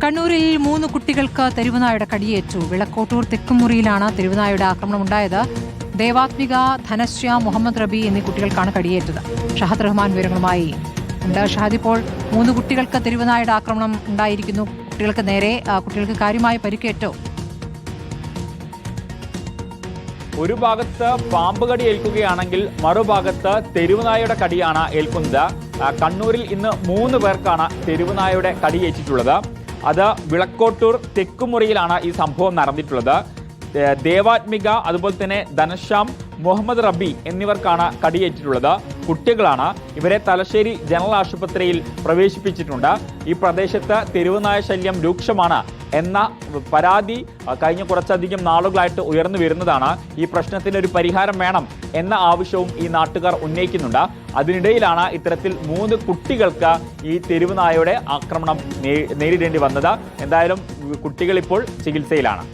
കണ്ണൂരിൽ 3 കുട്ടികൾക്ക് തെരുവുനായുടെ കടിയേറ്റു. വിളക്കോട്ടൂർ തെക്കുമുറിയിലാണ് തെരുവുനായുടെ ആക്രമണം ഉണ്ടായത്. ദേവാത്മിക, ധനശ്യാം, മുഹമ്മദ് റബി എന്നീ കുട്ടികൾക്കാണ് കടിയേറ്റത്. ഷഹദ് റഹ്മാൻ വിവരങ്ങളുമായി ഉണ്ട്. ഷഹദ്, ഇപ്പോൾ 3 കുട്ടികൾക്ക് തെരുവുനായുടെ ആക്രമണം ഉണ്ടായിരിക്കുന്നു. കുട്ടികൾക്ക് കാര്യമായ പരിക്കേറ്റോ? ഒരു ഭാഗത്ത് പാമ്പ് കടി ഏൽക്കുകയാണെങ്കിൽ മറുഭാഗത്ത് തെരുവുനായയുടെ കടിയാണ് ഏൽക്കുന്നത്. കണ്ണൂരിൽ ഇന്ന് 3 പേർക്കാണ് തെരുവുനായയുടെ കടിയേറ്റിട്ടുള്ളത്. അത് വിളക്കോട്ടൂർ തെക്കുമുറിയിലാണ് ഈ സംഭവം നടന്നിട്ടുള്ളത്. ദേവാത്മിക, അതുപോലെ തന്നെ ധനശ്യാം, മുഹമ്മദ് റബി എന്നിവർക്കാണ് കടിയേറ്റിട്ടുള്ളത്. കുട്ടികളാണ്. ഇവരെ തലശ്ശേരി ജനറൽ ആശുപത്രിയിൽ പ്രവേശിപ്പിച്ചിട്ടുണ്ട്. ഈ പ്രദേശത്ത് തെരുവുനായ ശല്യം രൂക്ഷമാണ് എന്ന പരാതി കഴിഞ്ഞ കുറച്ചധികം നാളുകളായിട്ട് ഉയർന്നു വരുന്നതാണ്. ഈ പ്രശ്നത്തിന് ഒരു പരിഹാരം വേണം എന്ന ആവശ്യവും ഈ നാട്ടുകാർ ഉന്നയിക്കുന്നുണ്ട്. അതിനിടയിലാണ് ഇത്തരത്തിൽ 3 കുട്ടികൾക്ക് ഈ തെരുവുനായയുടെ ആക്രമണം നേരിടേണ്ടി വന്നത്. എന്തായാലും കുട്ടികൾ ഇപ്പോൾ ചികിത്സയിലാണ്.